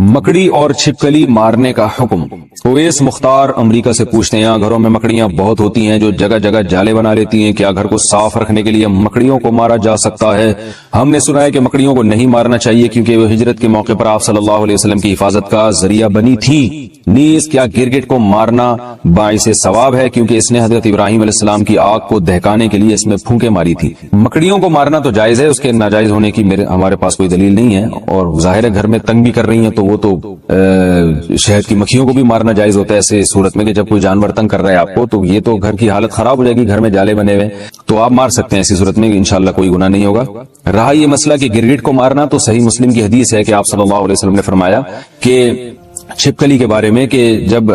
मकड़ी और छिपकली मारने का हुक्म। ओवैस मुख्तार अमेरिका से पूछते हैं, यहाँ घरों में मकड़ियां बहुत होती हैं जो जगह जगह जाले बना लेती हैं, क्या घर को साफ रखने के लिए मकड़ियों को मारा जा सकता है? हमने सुना है कि मकड़ियों को नहीं मारना चाहिए क्योंकि वो हिजरत के मौके पर आप सल्लल्लाहु अलैहि वसल्लम की हिफाजत का जरिया बनी थी। नीज क्या गिरगिट को मारना बाइसे सवाब है क्योंकि इसने हजरत इब्राहिम अलैहिस्सलाम की आग को दहकाने के लिए इसमें फूंके मारी थी। मकड़ियों को मारना तो जायज है, उसके नाजायज होने की हमारे पास कोई दलील नहीं है, और जाहिर है घर में तंग भी कर रही है तो वो तो शहद की मक्खियों को भी मारना जायज होता है ऐसे सूरत में कि जब कोई जानवर तंग कर रहा है आपको तो ये तो घर की हालत खराब हो जाएगी, घर में जाले बने हुए तो आप मार सकते हैं, ऐसी सूरत में इंशाअल्लाह कोई गुनाह नहीं होगा। रहा ये मसला कि गिरगिट को मारना, तो सही मुस्लिम की हदीस है कि आप सल्लल्लाहु अलैहि वसल्लम ने फरमाया कि छिपकली के बारे में कि जब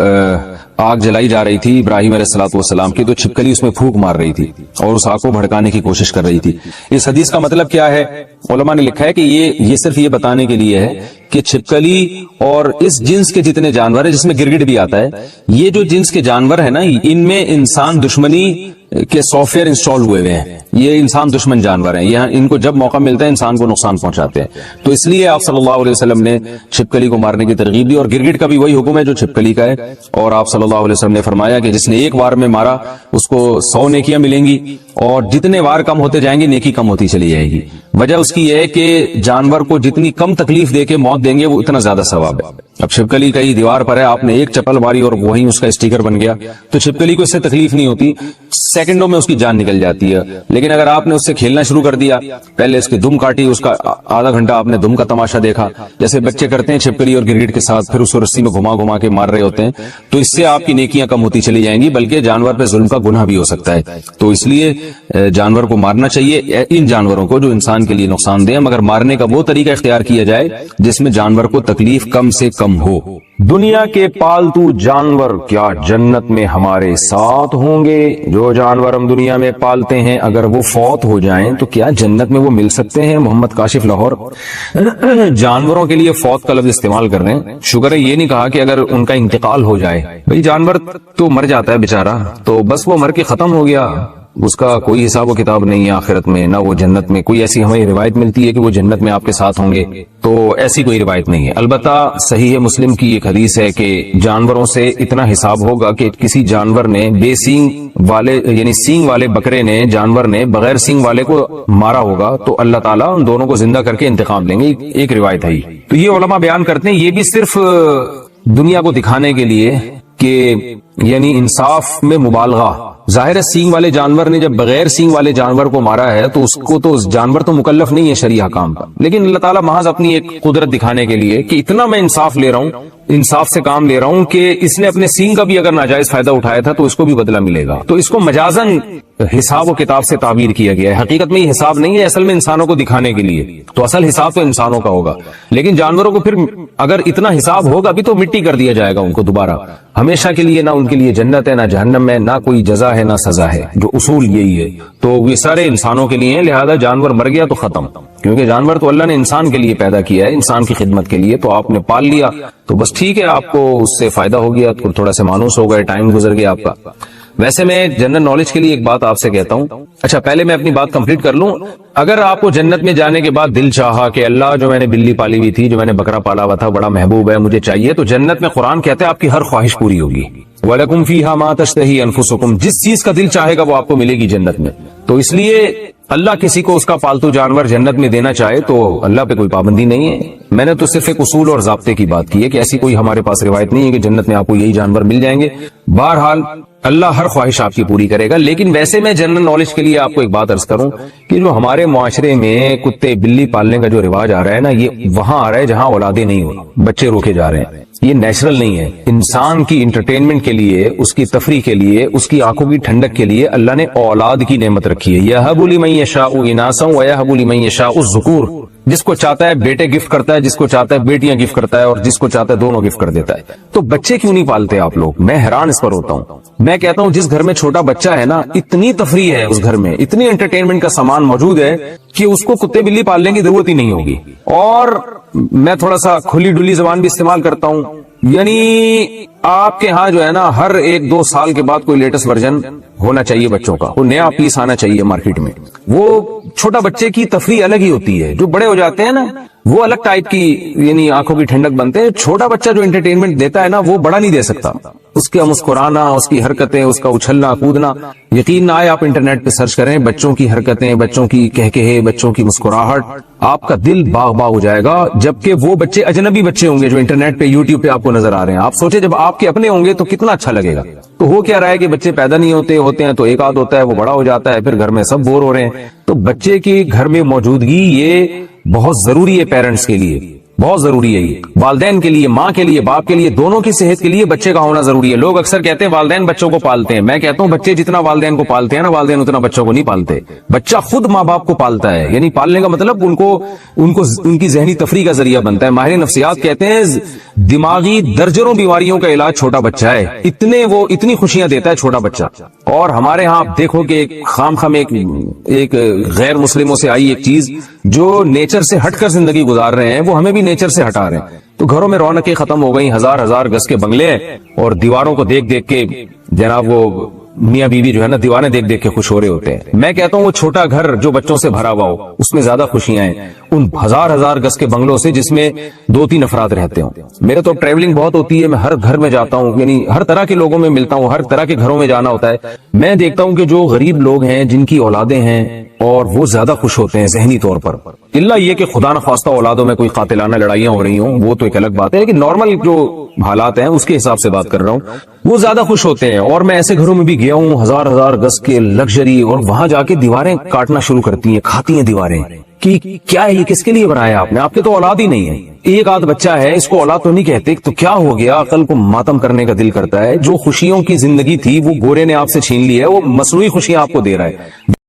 आग जलाई जा रही थी इब्राहिम अलैहिस्सलाम की, तो छिपकली उसमें फूंक मार रही थी और उस आग को भड़काने की कोशिश कर रही थी। इस हदीस का मतलब क्या है? उलमा ने लिखा है कि ये सिर्फ ये बताने के लिए है कि छिपकली और इस जिन्स के जितने जानवर है, जिसमें गिरगिट भी आता है, ये जो जिन्स के जानवर है ना, इनमें इंसान दुश्मनी के सॉफ्टवेयर इंस्टॉल हुए हुए हैं। ये इंसान दुश्मन जानवर हैं, यहाँ इनको जब मौका मिलता है इंसान को नुकसान पहुंचाते हैं। तो इसलिए आप सल्लल्लाहु अलैहि वसल्लम ने छिपकली को मारने की तरगीब दी, और गिरगिट का भी वही हुक्म है जो छिपकली का है। और आप सल्लल्लाहु अलैहि वसल्लम ने फरमाया कि जिसने एक बार में मारा उसको 100 नेकियां मिलेंगी, और जितने बार कम होते जाएंगे नेकी कम होती चली जाएगी। वजह उसकी यह है कि जानवर को जितनी कम तकलीफ देके मौत देंगे वो इतना ज्यादा सवाब है। अब छिपकली कहीं दीवार पर है, आपने एक चप्पल मारी और वहीं उसका स्टिकर बन गया, तो छिपकली को इससे तकलीफ नहीं होती, सेकंडों में उसकी जान निकल जाती है। लेकिन अगर आपने उससे खेलना शुरू कर दिया, पहले इसकी दुम काटी, उसका आधा घंटा आपने दुम का तमाशा देखा, जैसे बच्चे करते हैं छिपकली और गिरगिट के साथ, फिर उसको रस्सी में घुमा घुमा के मार रहे होते हैं, तो इससे आपकी नेकियां कम होती चली जाएंगी, बल्कि जानवर पे जुल्म का गुनाह भी हो सकता है। तो इसलिए जानवर को मारना चाहिए, इन जानवरों को जो इंसान के लिए नुकसानदेह, मगर मारने का वो तरीका इख्तियार किया जाए जिसमें जानवर को तकलीफ कम से कम हो। दुनिया के पालतू जानवर क्या जन्नत में हमारे साथ होंगे? जो जानवर हम दुनिया में पालते हैं अगर वो फौत हो जाएं तो क्या जन्नत में वो मिल सकते हैं? मोहम्मद काशिफ लाहौर। जानवरों के लिए फौत का लफ्ज इस्तेमाल कर रहे हैं, शुक्र है ये नहीं कहा कि अगर उनका इंतकाल हो जाए। भाई जानवर तो मर जाता है बेचारा, तो बस वो मर के खत्म हो गया, उसका कोई हिसाब व किताब नहीं है आखिरत में, ना वो जन्नत में। कोई ऐसी हमें रिवायत मिलती है कि वो जन्नत में आपके साथ होंगे? तो ऐसी कोई रिवायत नहीं है। अलबत्ता सही है मुस्लिम की एक हदीस है कि जानवरों से इतना हिसाब होगा कि किसी जानवर ने बेसींग वाले यानी सींग वाले बकरे ने, जानवर ने बगैर सींग वाले को मारा होगा, तो अल्लाह ताला उन दोनों को जिंदा करके इंतकाम लेंगे। एक रिवायत है। तो ये उलमा बयान करते हैं ये भी सिर्फ दुनिया को दिखाने के लिए कि यानी इंसाफ में मुबालगा। जाहिर है सींग वाले जानवर ने जब बगैर सींग वाले जानवर को मारा है तो उसको तो जानवर तो मुकल्लफ नहीं है शरीय हकाम का, लेकिन अल्लाह ताला महज अपनी एक कुदरत दिखाने के लिए कि इतना मैं इंसाफ ले रहा हूँ, इंसाफ से काम ले रहा हूँ कि इसने अपने सींग का भी अगर नाजायज फायदा उठाया था तो इसको भी बदला मिलेगा। तो इसको मजाजन हिसाब व किताब से ताबीर किया गया है। हकीकत में ये हिसाब नहीं है, असल में इंसानों को दिखाने के लिए। तो असल हिसाब तो इंसानों का होगा, लेकिन जानवरों को फिर अगर इतना हिसाब होगा भी तो मिट्टी कर दिया जाएगा उनको दोबारा हमेशा के लिए। ना उनके लिए जन्नत है, ना जहन्नम है, ना कोई जजा है, ना सजा है। जो उसूल यही है। तो ये सारे इंसानों के लिए है, लिहाजा जानवर मर गया तो खत्म, क्योंकि जानवर तो अल्लाह ने इंसान के लिए पैदा किया है, इंसान की खिदमत के लिए। तो आपने पाल लिया तो बस ठीक है, आपको उससे फायदा हो गया, तो थोड़ा सा मानूस हो गए, टाइम गुजर गया आपका। वैसे मैं जनरल नॉलेज के लिए एक बात आपसे कहता हूँ। अच्छा, पहले मैं अपनी बात कंप्लीट कर लूं। अगर आपको जन्नत में जाने के बाद दिल चाहा कि अल्लाह जो मैंने बिल्ली पाली हुई थी, जो मैंने बकरा पाला हुआ था, बड़ा महबूब है, मुझे चाहिए, तो जन्नत में कुरान कहता है आपकी हर ख्वाहिश पूरी होगी। वलकुम फीहा मा तश्तही अनफुसुकुम, जिस चीज का दिल चाहेगा वो आपको मिलेगी जन्नत में। तो इसलिए अल्लाह किसी को उसका पालतू जानवर जन्नत में देना चाहे तो अल्लाह पे कोई पाबंदी नहीं है। मैंने तो सिर्फ एक उसूल और ज़ाब्ते की बात की है कि ऐसी कोई हमारे पास रिवायत नहीं है कि जन्नत में आपको यही जानवर मिल जाएंगे। बहरहाल अल्लाह हर ख्वाहिश आपकी पूरी करेगा। लेकिन वैसे मैं जनरल नॉलेज के लिए आपको एक बात अर्ज करूं कि जो हमारे मुआशरे में कुत्ते बिल्ली पालने का जो रिवाज आ रहा है ना, ये वहां आ रहा है जहां औलादे नहीं हो, बच्चे रोके जा रहे हैं। ये नेचुरल नहीं है। इंसान की इंटरटेनमेंट के लिए, उसकी तफरीह के लिए, उसकी आंखों की ठंडक के लिए अल्लाह ने औलाद की नेमत रखी है। यहबु लिमन यशाउ इनासा व यहबु लिमन यशाउ ज़ुकूर। जिसको चाहता है बेटे गिफ्ट करता है, जिसको चाहता है बेटियां गिफ्ट करता है, और जिसको चाहता है दोनों गिफ्ट कर देता है। तो बच्चे क्यों नहीं पालते आप लोग? मैं हैरान इस पर होता हूँ। मैं कहता हूँ जिस घर में छोटा बच्चा है ना, इतनी तफरीह है उस घर में, इतनी एंटरटेनमेंट का सामान मौजूद है कि उसको कुत्ते बिल्ली पालने की जरूरत ही नहीं होगी। और मैं थोड़ा सा खुली डुली जबान भी इस्तेमाल करता हूँ। یعنی آپ کے ہاں جو ہے نا ہر 1-2 سال کے بعد کوئی لیٹسٹ ورژن ہونا چاہیے بچوں کا, وہ نیا پیس آنا چاہیے مارکیٹ میں. وہ چھوٹا بچے کی تفریح الگ ہی ہوتی ہے. جو بڑے ہو جاتے ہیں نا وہ الگ ٹائپ کی یعنی آنکھوں کی ٹھنڈک بنتے ہیں. چھوٹا بچہ جو انٹرٹینمنٹ دیتا ہے نا وہ بڑا نہیں دے سکتا. اس کا مسکرانا, اس کی حرکتیں, اس کا اچھلنا کودنا, یقین نہ آئے آپ انٹرنیٹ پہ سرچ کریں بچوں کی حرکتیں, بچوں کی کہکہے, بچوں کی مسکراہٹ, آپ کا دل باغ باغ ہو جائے گا. جبکہ وہ بچے اجنبی بچے ہوں گے جو انٹرنیٹ پہ یوٹیوب پہ آپ کو نظر آ رہے ہیں. آپ سوچیں جب آپ کے اپنے ہوں گے تو کتنا اچھا لگے گا. تو ہو کیا رہا ہے کہ بچے پیدا نہیں ہوتے ہیں تو ایک آدھ ہوتا ہے, وہ بڑا ہو جاتا ہے, پھر گھر میں سب بور ہو رہے ہیں. تو بچے کی گھر میں موجودگی یہ بہت ضروری ہے, پیرنٹس کے لیے بہت ضروری ہے. یہ والدین کے لیے, ماں کے لیے, باپ کے لیے, دونوں کی صحت کے لیے بچے کا ہونا ضروری ہے. لوگ اکثر کہتے ہیں والدین بچوں کو پالتے ہیں. میں کہتا ہوں بچے جتنا والدین کو پالتے ہیں نا, والدین اتنا بچوں کو نہیں پالتے. بچہ خود ماں باپ کو پالتا ہے. یعنی پالنے کا مطلب ان کی ذہنی تفریح کا ذریعہ بنتا ہے. ماہر نفسیات کہتے ہیں دماغی درجنوں بیماریوں کا علاج چھوٹا بچہ ہے. اتنی خوشیاں دیتا ہے چھوٹا بچہ. اور ہمارے ہاں آپ دیکھو کہ خام ایک غیر مسلموں سے آئی ایک چیز, جو نیچر سے ہٹ کر زندگی گزار رہے ہیں وہ ہمیں بھی نیچر سے ہٹا رہے ہیں. تو گھروں میں رونقیں ختم ہو گئی, ہزار گز کے بنگلے ہیں, اور دیواروں کو دیکھ کے جناب وہ میاں بیوی جو ہے نا دیوانے دیکھ کے خوش ہو رہے ہوتے ہیں. میں کہتا ہوں وہ چھوٹا گھر جو بچوں سے بھرا ہوا ہو اس میں زیادہ خوشیاں ہیں ان ہزار گز کے بنگلوں سے جس میں 2-3 افراد رہتے ہوں. میرے تو ٹریولنگ بہت ہوتی ہے, میں ہر گھر میں جاتا ہوں, یعنی ہر طرح کے لوگوں میں ملتا ہوں, ہر طرح کے گھروں میں جانا ہوتا ہے. میں دیکھتا ہوں کہ جو غریب لوگ ہیں جن کی اولادیں ہیں اور وہ زیادہ خوش ہوتے ہیں ذہنی طور پر. اللہ یہ کہ خدا نخواستہ اولادوں میں کوئی قاتلانہ لڑائیاں ہو رہی ہوں وہ تو ایک الگ بات ہے, لیکن نارمل جو حالات ہیں اس کے حساب سے بات کر رہا ہوں, وہ زیادہ خوش ہوتے ہیں. اور میں ایسے گھروں میں بھی گیا ہوں ہزار گز کے لگژری, اور وہاں جا کے دیواریں کاٹنا شروع کرتی ہیں, کھاتی ہیں دیواریں کہ کیا ہے یہ, کس کے لیے بنایا آپ نے, آپ کے تو اولاد ہی نہیں ہے. ایک آدھ بچہ ہے, اس کو اولاد تو نہیں کہتے, تو کیا ہو گیا, عقل کو ماتم کرنے کا دل کرتا ہے. جو خوشیوں کی زندگی تھی وہ گورے نے آپ سے چھین لی ہے, وہ مصنوعی خوشیاں آپ کو دے رہا ہے.